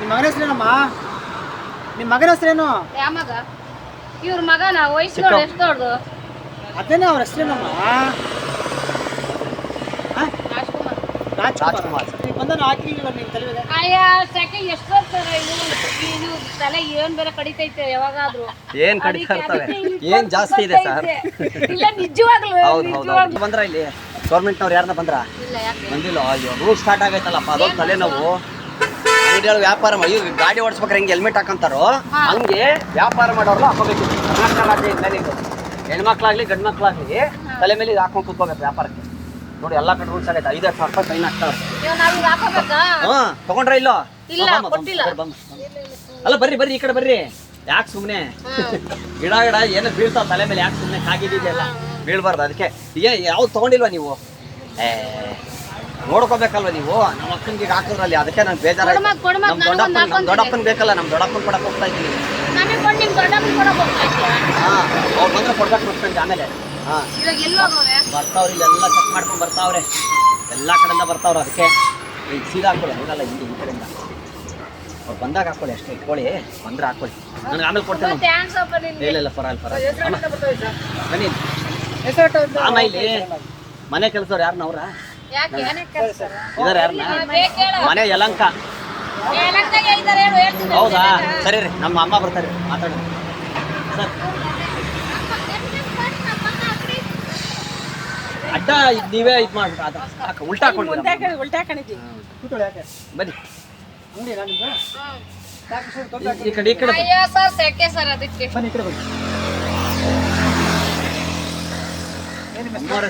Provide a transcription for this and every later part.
ನಿಮ್ಮ ಮಗನ ಹೆಸರೇನಮ್ಮ? ನಿಮ್ಮ ಮಗನ ಹೆಸರೇನು? ಯಾವ ಮಗ? ಇವ್ರ ಮಗನ ವಯಸ್ಸು ನೋಡಿ ಎಷ್ಟು ದೊಡ್ಡದು? ಅದೇನೇ ಅವ್ರ ಹೆಸರೇನಮ್ಮ? ರಾಜ್ಕುಮಾರ್. ನೀವು ಬಂದನು ಹಾಕಿಲ್ಲ ನಿಮ್ಮ ತಲೆಗೆ? ಅಯ್ಯ ಸೆಕೆ ಎಷ್ಟು ಇದು ತಲೆ ಏನ್ ಬೇರೆ ಕಡಿತೈತೆ ಯಾವಾಗಾದ್ರೂ. ಏನ್ ಕಡಿತಾ ಇರ್ತವೆ? ಏನ್ ಜಾಸ್ತಿ ಇದೆ ಸರ್? ಇಲ್ಲ ನಿಜವಾಗ್ಲೂ. ಹೌದು ಬಂದ್ರ ಇಲ್ಲಿ ಗೌರ್ಮೆಂಟ್ನವ್ರು ಯಾರನ್ನ ಬಂದ್ರ? ಬಂದಿಲ್ಲ. ಅಯ್ಯೋ ರೂಲ್ ಸ್ಟಾರ್ಟ್ ಆಗೈತಲ್ಲಪ್ಪ, ಅದೊಂದು ತಲೆನೋವು. ಅಂಗಡಿಗಳು ವ್ಯಾಪಾರ ಮಾಡಿ ಗಾಡಿ ಓಡಿಸ್ಬೇಕಾರೆ ಹೆಂಗೆ ಹೆಲ್ಮೆಟ್ ಹಾಕಂತಾರೋ ಹಂಗೆ ವ್ಯಾಪಾರ ಮಾಡೋರ್ಲು ಹಾಕೋಬೇಕು. ಕರ್ನಾಟಕ ರಾಜ್ಯ ಇದು ಹೆಣ್ಮಕ್ಳಾಗ್ಲಿ ಗಂಡು ಮಕ್ಳಾಗ್ಲಿ ತಲೆ ಮೇಲೆ ಹಾಕೊಂಡು ಕೂತ್ಕೋಬೇಕು ವ್ಯಾಪಾರಕ್ಕೆ. ನೋಡಿ ಎಲ್ಲ ಕಡೆ ರೂಲ್ಸ್ ಆಗೈತೆ. 5,000 ರೂಪಾಯಿ ಫೈನ್ ಹಾಕ್ತಾರೆ. ತಗೊಂಡ್ರ ಇಲ್ಲೋ? ಅಲ್ಲ ಬರ್ರಿ ಈ ಕಡೆ ಬರ್ರಿ. ಯಾಕೆ ಸುಮ್ಮನೆ ಗಿಡ ಏನೋ ಬೀಳ್ತಾವ ತಲೆ ಮೇಲೆ, ಯಾಕೆ ಸುಮ್ಮನೆ ಕಾಗಿದೆಯಲ್ಲ ಬೀಳ್ಬಾರ್ದು. ಅದಕ್ಕೆ ಯಾವ್ದು ತಗೊಂಡಿಲ್ವಾ ನೀವು? ನೋಡ್ಕೋಬೇಕಲ್ವ ನೀವು? ನಮ್ಮ ಅಕ್ಕನಿಗೆ ಹಾಕಿದ್ರಲ್ಲಿ ಅದಕ್ಕೆ ನಾನು ಬೇಜಾರಾಗಿ ನಮ್ಮ ದೊಡ್ಡಪ್ಪನ್ ಬೇಕಲ್ಲ, ನಮ್ಮ ದೊಡ್ಡಪ್ಪನ್ ಕೊಡಕ್ಕೆ ಹೋಗ್ತಾ ಇದ್ದೀನಿ. ಅವ್ರು ಬಂದ್ರೆ ಕೊಡ್ಬೇಕು ನೋಡ್ಕೊಂಡು ಆಮೇಲೆ. ಬರ್ತಾವ್ರಿ, ಇಲ್ಲೆಲ್ಲ ಚೆಕ್ ಮಾಡ್ಕೊಂಡು ಬರ್ತಾವ್ರೆ, ಎಲ್ಲ ಕಡೆಯಿಂದ ಬರ್ತಾವ್ರೆ. ಅದಕ್ಕೆ ಈಗ ಸೀದಾ ಹಾಕೊಳ್ಳಿ, ಹಂಗಲ್ಲ ಹಿಂಗೆ ಈ ಕಡೆಯಿಂದ ಅವ್ರು ಬಂದಾಗ ಹಾಕೊಳ್ಳಿ ಅಷ್ಟೇ. ಇಟ್ಕೊಳ್ಳಿ, ಬಂದ್ರೆ ಹಾಕೊಳ್ಳಿ, ನನಗೆ ಆಮೇಲೆ ಕೊಡ್ತೇನೆ. ಇಲ್ಲ ಪರವಾಗಿಲ್ಲ ಬನ್ನಿ. ಆಮೇಲೆ ಮನೆ ಕೆಲಸವ್ರು ಯಾರನ್ನ ಅವ್ರ ಇದಾರೆ? ಯಾರನ್ನ ಮನೆ ಯಲಂಕ? ಹೌದಾ, ಸರಿ ರೀ, ನಮ್ಮ ಅಮ್ಮ ಬರ್ತಾರೆ, ಮಾತಾಡಿ ಸರ್. ಅಡ್ಡ ನೀವೇ ಇದು ಮಾಡ್ಬಿಟ್ಟು ಅದು ಉಲ್ಟಾ ಹಾಕೊಂಡಿದ್ದೀವಿ. ಬನ್ನಿ ಈ ಕಡೆ ಈ ಕಡೆ ಬನ್ನಿ.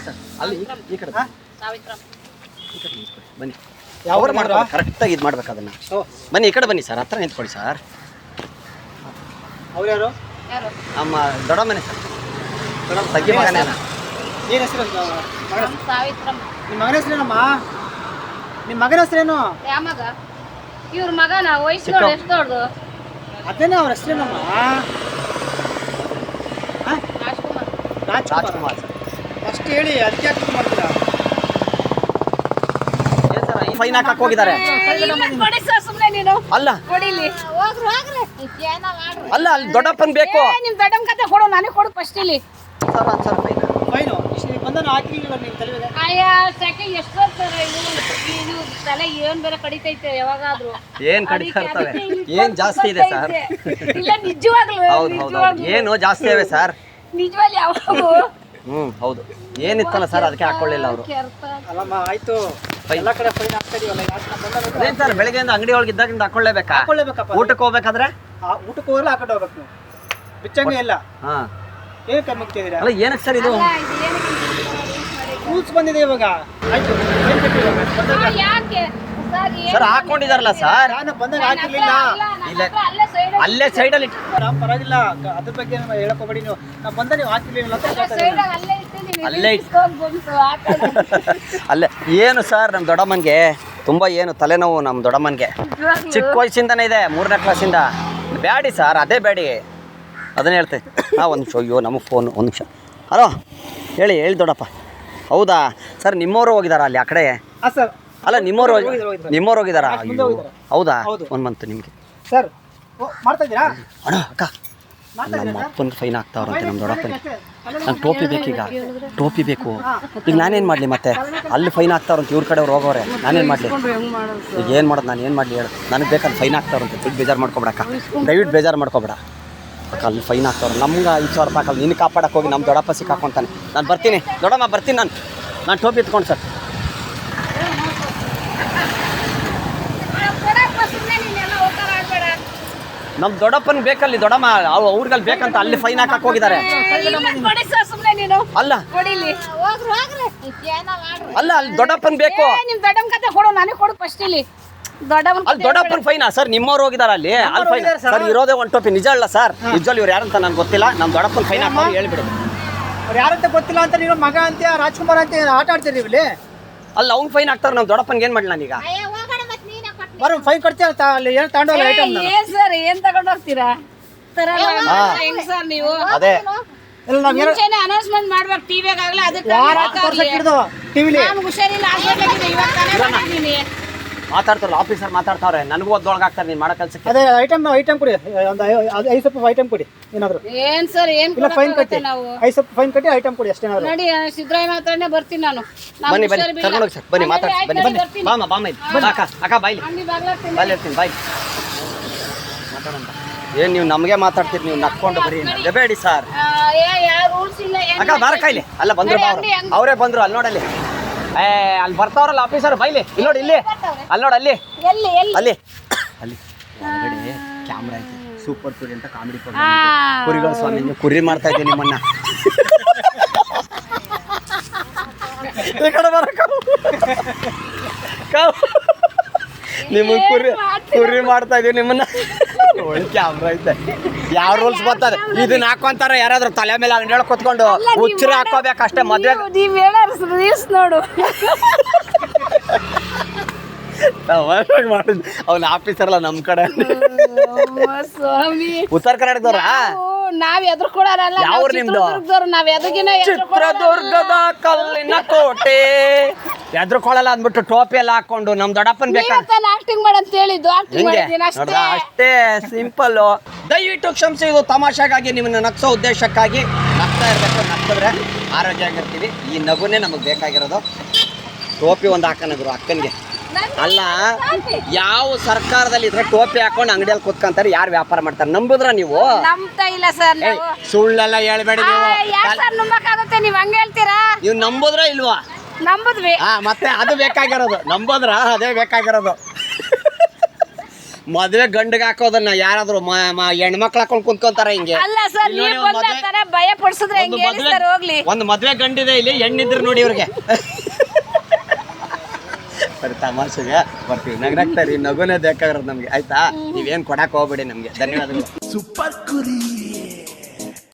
ಸರ್ ಅಲ್ಲಿ ಈ ಕಡೆ ಬನ್ನಿ. ಯಾವ ಮಾಡ್ತಾರೆ ಕರೆಕ್ಟಾಗಿ ಇದು ಮಾಡ್ಬೇಕು ಅದನ್ನ. ಬನ್ನಿ ಈ ಕಡೆ ಬನ್ನಿ ಸರ್, ಹತ್ರ ನಿಂತ್ಕೊಳ್ಳಿ ಸರ್. ಅವ್ರು ಯಾರು? ನಮ್ಮ ದೊಡ್ಡ ಮನೆ ಸರ್, ದೊಡ್ಡ ತಗ್ಗಿ ಮಗನೇ. ಏನು ಹೆಸರು? ನಿಮ್ಮ ಮಗನ ಹೆಸರೇನಮ್ಮ? ನಿಮ್ಮ ಮಗನ ಹೆಸರೇನು? ಯಾವ ಮಗ? ಇವ್ರ ಮಗನ ವಯಸ್ಸು ನೋಡಿ ಎಷ್ಟು ದೊಡ್ಡದು? ಅದೇನೇ ಅವ್ರ ಹೆಸರೇನಮ್ಮ? ರಾಜ್ಕುಮಾರ್. ಫಸ್ಟ್ ಹೇಳಿ, ಅದಕ್ಕೆ ಯಾಕೆ ಮಾಡ್ತೀರಾ? ಫೈನ್ ಹಾಕಕ್ ಹೋಗಿದ್ದಾರೆ. ಅಲ್ಲ ಅಲ್ಲ ಅಲ್ಲಿ ದೊಡ್ಡಪ್ಪನ್ ಬೇಕು. ನಿಮ್ ದೊಡ್ಡಪ್ಪನ ಕತೆ ಕೊಡು, ನನಗೆ ಕೊಡು ಫಸ್ಟ್ ಇಲ್ಲಿ. ಫೈನು ಬಂದನು ಹಾಕಿಲ್ಲ ನಿಮ್ಮ ತಲೆಗೆ? ಅಯ್ಯ ಸೆಕೆ ಎಷ್ಟು ಇದು ತಲೆ ಏನ್ ಬೇರೆ ಕಡಿತೈತೆ ಯಾವಾಗಾದ್ರೂ. ಏನ್ ಕಡಿತಾ ಇರ್ತವೆ? ಏನ್ ಜಾಸ್ತಿ ಇದೆ ಸರ್? ಇಲ್ಲ ನಿಜವಾಗ್ಲೂ. ಹೌದು ಏನು ಜಾಸ್ತಿ ಇವೆ ಸರ್? ನಿಜವಾಗ್ಲೂ ಯಾವಾಗೂ. ಹೌದು. ಏನಿತ್ತಲ್ಲ ಸರ್, ಅದಕ್ಕೆ ಹಾಕೊಳ್ಳಿಲ್ಲ ಅವರು. ಅಲ್ಲಮ್ಮ ಆಯ್ತು, ಎಲ್ಲ ಕಡೆ ಫೈನ್ ಹಾಕ್ತಾ ಇದೀವಲ್ಲ. ಏನ್ ಸರ್ ಬೆಳಗ್ಗೆಯಿಂದ ಅಂಗಡಿ ಒಳಗೆ ಇದ್ದಾಗಿಂದ ಹಾಕೊಳ್ಳೇಬೇಕಪ್ಪ. ಊಟಕ್ಕೆ ಹೋಗ್ಬೇಕಾದ್ರೆ ಊಟಕ್ಕೆ ಹೋಗಲ್ಲ ಹಾಕೊಂಡು ಹೋಗ್ಬೇಕು ನೀವು, ಬಿಚ್ಚಂಗೆ ಇಲ್ಲ. ಏನ್ ಕಮ್ಮಗ್ತಿದ್ದೀರಾ? ಅಲ್ಲ ಏನಕ್ಕೆ ಸರ್ ಇದು ರೂಲ್ಸ್ ಬಂದಿದೆ ಇವಾಗ. ಆಯ್ತು ಸರ್ ಹಾಕೊಂಡಿದಾರಲ್ಲ ಸರ್, ಬಂದಾಗ ಹಾಕಿರ್ಲಿಲ್ಲ. ಅಲ್ಲೇ ಸೈಡಲ್ಲಿ ಪರವಾಗಿಲ್ಲ, ಅದ್ರ ಬಗ್ಗೆ ಹೇಳಕ್ ಹೋಗ್ಬೇಡಿ ನೀವು. ನಾವು ಬಂದ ನೀವು ಹಾಕಿರ್ಲಿಲ್ಲ ಅಲ್ಲೇ ಅಲ್ಲೇ. ಏನು ಸರ್ ನಮ್ಮ ದೊಡ್ಡಮ್ಮನಿಗೆ ತುಂಬ ಏನು ತಲೆನೋವು. ನಮ್ಮ ದೊಡ್ಡಮ್ಮನಿಗೆ ಚಿಕ್ಕ ವಯಸ್ಸಿಂದನೇ ಇದೆ, 3ನೇ ಕ್ಲಾಸಿಂದ. ಬ್ಯಾಡಿ ಸರ್, ಅದೇ ಬ್ಯಾಡಿ, ಅದನ್ನೇ ಹೇಳ್ತೇವೆ. ಒಂದು ನಿಮಿಷ, ಅಯ್ಯೋ ನಮಗೆ ಫೋನ್, ಒಂದು ನಿಮಿಷ. ಹಲೋ, ಹೇಳಿ ದೊಡ್ಡಪ್ಪ. ಹೌದಾ ಸರ್, ನಿಮ್ಮವರು ಹೋಗಿದಾರಾ ಅಲ್ಲಿ ಆ ಕಡೆ? ಸರ್ ಅಲ್ಲ ನಿಮ್ಮವ್ರು ಹೋಗಿದಾರಾ? ಹೌದಾ, 1 ಮಂತ್ ನಿಮಗೆ ಸರ್ ಮಾಡ್ತಾ ಇದ್ದೀರಾ? ಅಣ್ಣ ಅಕ್ಕ, ನಮ್ಮ ಅಪ್ಪನಿಗೆ ಫೈನ್ ಆಗ್ತಾವ್ರಂತೆ ನಮ್ಮ ದೊಡ್ಡಪ್ಪನಿಗೆ. ನಂಗೆ ಟೋಪಿ ಬೇಕೀಗ, ಟೋಪಿ ಬೇಕು. ಈಗ ನಾನೇನು ಮಾಡಲಿ? ಮತ್ತೆ ಅಲ್ಲಿ ಫೈನ್ ಆಗ್ತಾವ್ರಂತೆ, ಇವ್ರ ಕಡೆಯವ್ರು ಹೋಗೋರೆ. ನಾನೇನು ಮಾಡಲಿ? ಈಗ ಏನು ಮಾಡೋದು? ನಾನು ಏನು ಮಾಡಲಿ ಹೇಳು? ನನಗೆ ಬೇಕಾದ್ರೆ ಫೈನ್ ಆಗ್ತಾವ್ರಂತೆ. ದೊಡ್ಡ ಬೇಜಾರು ಮಾಡ್ಕೊಬೇಡಕ್ಕ, ದಯವಿಟ್ಟು ಬೇಜಾರು ಮಾಡ್ಕೊಬೇಡ ಅಕ್ಕ. ಅಲ್ಲಿ ಫೈನ್ ಆಗ್ತಾವ್ರು, ನಮ್ಗೆ 5,000 ರೂಪಾಯಿ ಹಾಕಲ್ಲ. ನಿನ್ನ ಕಾಪಾಡಕ್ಕೆ ಹೋಗಿ ನಮ್ಮ ದೊಡ್ಡಪ್ಪ ಸಿಕ್ಕಾಕೊಂತಾನೆ. ನಾನು ಬರ್ತೀನಿ ದೊಡ್ಡಮ್ಮ, ಬರ್ತೀನಿ ನಾನು ಟೋಪಿ ಎತ್ಕೊಂಡು ಸರ್. ನಮ್ಮ ದೊಡ್ಡಪ್ಪನ ಬೇಕಲ್ಲಿ, ದೊಡ್ಡಮ್ಮ ಅವ್ರಿಗಲ್ಲಿ ಬೇಕಂತ ಅಲ್ಲಿ ಫೈನ್ ಹಾಕಕ್ಕೆ ಹೋಗಿದ್ದಾರೆ. ಅಲ್ಲ ಅಲ್ಲ ಅಲ್ಲಿ ದೊಡ್ಡಪ್ಪನ ಬೇಕು. ನಿಮ್ ದೊಡ್ಡಪ್ಪನ ಕತೆ ಕೊಡು, ನನಗೆ ಕೊಡು ಫಸ್ಟ್ ಇಲ್ಲಿ. ಅಲ್ಲಿ ದೊಡ್ಡಪ್ಪನ ಫೈನಾ ಸರ್? ನಿಮ್ಮವ್ರು ಹೋಗಿದಾರ ಅಲ್ಲಿ? ಅಲ್ಲಿ ಫೈನ್ ಸರ್ ಇರೋದೇ 1 ಟೋಪಿ. ನಿಜ ಅಲ್ಲ ಸರ್? ನಿಜಲ್ಲಿ ಇವ್ರು ಯಾರಂತ ನನಗೆ ಗೊತ್ತಿಲ್ಲ. ನಮ್ಮ ದೊಡ್ಡಪ್ಪನ ಫೈನ್ ಹಾಕಿ ಹೇಳ್ಬಿಡು. ಅವ್ರು ಯಾರಂತ ಗೊತ್ತಿಲ್ಲ ಅಂತ ನೀವು ಮಗ ಅಂತ ರಾಜ್ಕುಮಾರ್ ಅಂತ ಆಟ ಆಡ್ತೀರಿ ಇಲ್ಲಿ. ಅಲ್ಲಿ ಅವ್ನು ಫೈನ್ ಹಾಕ್ತಾರೆ, ನಮ್ಮ ದೊಡ್ಡಪ್ಪನಿಗೆ ಏನು ಮಾಡಲಿ ನಾನೀಗ? ಬರೋ ಫೈನ್ ಕೊಡ್ತೀರ ಅಲ್ಲಿ, ಏನು ತಗೊಂಡೋಲ್ಲ ಐಟಮ್. ಏನ್ ಸರ್, ಏನ್ ತಗೊಂಡು ಹೋಗ್ತೀರಾ? ಹೆಂಗ್ ಸರ್ ನೀವು? ಅದೇ ಅನೌನ್ಸ್ಮೆಂಟ್ ಮಾಡ್ಬೇಕು ಟಿವಿಗಾಗ್ಲಿ, ಅದಕ್ಕೆ ಟಿವಿಲಿ ಹುಷಾರಿಲ್ಲ, ಮಾತಾಡ್ತಾರಲ್ಲ ಆಫೀಸರ್ ಮಾತಾಡ್ತಾವ್ರೆ, ನನಗೂ ಒದ್ದೊಳಗಾಗ್ತಾರೆ ನೀನು ಮಾಡೋ ಕೆಲಸಕ್ಕೆ. ಅದೇ ಐಟಮ್ ಕೊಡಿ, ಒಂದು 5 ಸ್ವಲ್ಪ ಐಟಮ್ ಕೊಡಿ ಏನಾದ್ರು. ಏನ್ ಸರ್ ಏನ್ ಇಲ್ಲ ಫೈನ್ ಕಟ್ಟಿ, ನಾವು 5 ಸ್ವಲ್ಪ ಫೈನ್ ಕಟ್ಟಿ ಐಟಮ್ ಕೊಡಿ ಅಷ್ಟೇನಾದ್ರು. ನಡಿ ಸಿದ್ದರಾಮಯ್ಯ ಹತ್ರನೇ ಬರ್ತೀನಿ ನಾನು. ಬನ್ನಿ ಕರ್ಕೊಂಡು ಹೋಗಿ ಸರ್, ಬನ್ನಿ ಮಾತಾಡ್ಸಿ, ಬನ್ನಿ ಬಾಮ ಅಕ್ಕ ಬಾಯ್ಲಿ ಇರ್ತೀನಿ ಬಾಯ್ ಮಾತಾಡೋಣ. ಏನು ನೀವು ನಮಗೆ ಮಾತಾಡ್ತೀರಿ, ನೀವು ನಕ್ಕೊಂಡು ಬರೀ ಬೇಡಿ ಸರ್. ರೂಲ್ಸ್ ಇಲ್ಲ ಅಕ್ಕ ಬಾರ ಕಾಯ್ಲಿ, ಅಲ್ಲ ಬಂದ್ರು ಅವರೇ ಬಂದ್ರು, ಅಲ್ಲಿ ನೋಡಲ್ಲಿ ಅಲ್ಲಿ ಬರ್ತಾವ್ರಲ್ಲ ಆಫೀಸರ್ ಬೈಲಿ, ಇಲ್ಲಿ ನೋಡಿ ಇಲ್ಲಿ, ಅಲ್ಲಿ ನೋಡಿ ಅಲ್ಲಿ ಎಲ್ಲಿ ಎಲ್ಲಿ ಅಲ್ಲಿ ಅಲ್ಲಿ ಹೊರಗಡೆ ಕ್ಯಾಮ್ರಾ ಐತೆ, ಸೂಪರ್ ಕುರಿ ಅಂತ ಕಾಮಿಡಿ ಕುರಿಗಳ ಸ್ವಾಮಿ, ನೀವು ಕುರಿ ಮಾಡ್ತಾ ಇದ್ದೀನಿ ನಿಮ್ಮನ್ನ. ಈ ಕಡೆ ಬರಕ ನಿಮ್ಮ ಕುರಿ ಮಾಡ್ತಾ ಇದೀವಿ ನಿಮ್ಮನ್ನ. ಒಳ್ಳೆ ಕ್ಯಾಮ್ರಾ ಐತೆ, ಯಾವ ರೂಲ್ಸ್ ಬರ್ತದೆ ಇದನ್ನ ಹಾಕೊಂತಾರ ಯಾರಾದ್ರೂ ತಲೆ ಮೇಲೆ ಅಂಗಡಿ ಕೂತ್ಕೊಂಡು ಹುಚ್ಚರ ಹಾಕೋಬೇಕಷ್ಟೇ. ಮದ್ವೆ ನೀವ್ ರೀಲ್ಸ್ ನೋಡು. ಮಾಡಿದ್ ಅವ್ನ ಆಫೀಸರ್ ಅಲ್ಲ ನಮ್ ಕಡೆ, ಸ್ವಾಮಿ ಉತ್ತರ ಕರ್ನಾಟಕದವ್ರ. ನಾವ್ ಎದ್ರಕೊಳಲ್ಲ, ಯಾವ ನಿಮ್ದು? ನಾವ್ ಎದಗಿನ ಚಿತ್ರದುರ್ಗದ ಕಲ್ಲಿನ ಕೋಟೆ. ಎದ್ರಕೊಳ್ಳಲ್ಲ ಅಂದ್ಬಿಟ್ಟು ಟೋಪಿ ಎಲ್ಲ ಹಾಕೊಂಡು ನಮ್ ದೊಡ್ಡಪ್ಪನ್ ಬೇಕಾ ಆಕ್ಟಿಂಗ್ ಮಾಡಂತ ಹೇಳಿದ್ದು, ಆಕ್ಟಿಂಗ್ ಹೆಂಗೆ ಮಾಡಿದ್ದೀನಿ ಅಷ್ಟೇ. ಅಷ್ಟೇ ಸಿಂಪಲ್. ದಯವಿಟ್ಟು ಕ್ಷಮಿಸಿ, ಇದು ತಮಾಷೆಗಾಗಿ ನಿಮ್ಮನ್ನ ನಗ್ಸೋ ಉದ್ದೇಶಕ್ಕಾಗಿ ನಗ್ತಾ ಇರ್ಬೇಕು. ನಗ್ತಿದ್ರೆ ಆರೋಗ್ಯ ಆಗಿರ್ತೀವಿ. ಈ ನಗುನೇ ನಮಗ್ ಬೇಕಾಗಿರೋದು. ಟೋಪಿ ಒಂದು ಹಾಕನಗ್ರು ಅಕ್ಕನ್ಗೆ ಅಲ್ಲ, ಯಾವ ಸರ್ಕಾರದಲ್ಲಿ ಇದ್ರೆ ಟೋಪಿ ಹಾಕೊಂಡು ಅಂಗಡಿಯಲ್ಲಿ ಕೂತ್ಕೊಂತಾರೆ, ಯಾರು ವ್ಯಾಪಾರ ಮಾಡ್ತಾರೆ? ನಂಬುದ್ರ ನೀವು? ನಂಬ್ತಾ ಇಲ್ಲ ಸರ್ ನಾವು. ಸುಳ್ಳೆಲ್ಲ ಹೇಳ್ಬೇಡಿ ನೀವು. ಯಾಕೆ ಸರ್ ನಂಬಕ್ಕಾಗುತ್ತೆ? ನೀವ್ ಹಂಗ ಹೇಳ್ತೀರಾ? ನೀವು ನಂಬುದ್ರ ಇಲ್ವಾ? ನಂಬುದ್ವಿ. ಮತ್ತೆ ಅದು ಬೇಕಾಗಿರೋದು, ನಂಬೋದ್ರ ಅದೇ ಬೇಕಾಗಿರೋದು. ಮದ್ವೆ ಗಂಡಿಗೆ ಹಾಕೋದನ್ನ ಯಾರಾದ್ರೂ ಹೆಣ್ಮಕ್ಳು ಹಾಕೊಂಡು ಕುಂತ್ಕೊಂತಾರ ಹಿಂಗೆ? ಅಲ್ಲ ಸರ್, ನೀವು ಬಂದ ಭಯ ಪಡಿಸಿದ್ರೆ ಹೆಂಗೆ ಹೇಳಿ ಸರ್? ಹೋಗ್ಲಿ, ಒಂದು ಮದ್ವೆ ಗಂಡಿದೆ ಇಲ್ಲಿ, ಹೆಣ್ಣಿದ್ರು ನೋಡಿ ಇವ್ರಿಗೆ. ಸರಿ ತಮಾಷೆಗೆ ಬರ್ತೀವಿ, ನಗ್ನಾಗ್ತಾರಿ, ನಗುನೇ ಬೇಕಾಗಿರೋದು ನಮ್ಗೆ. ಆಯ್ತಾ? ನೀವೇನ್ ಕೊಡಕ್ ಹೋಗ್ಬೇಡಿ ನಮ್ಗೆ. ಧನ್ಯವಾದಗಳು. ಸೂಪರ್ ಕುರಿ.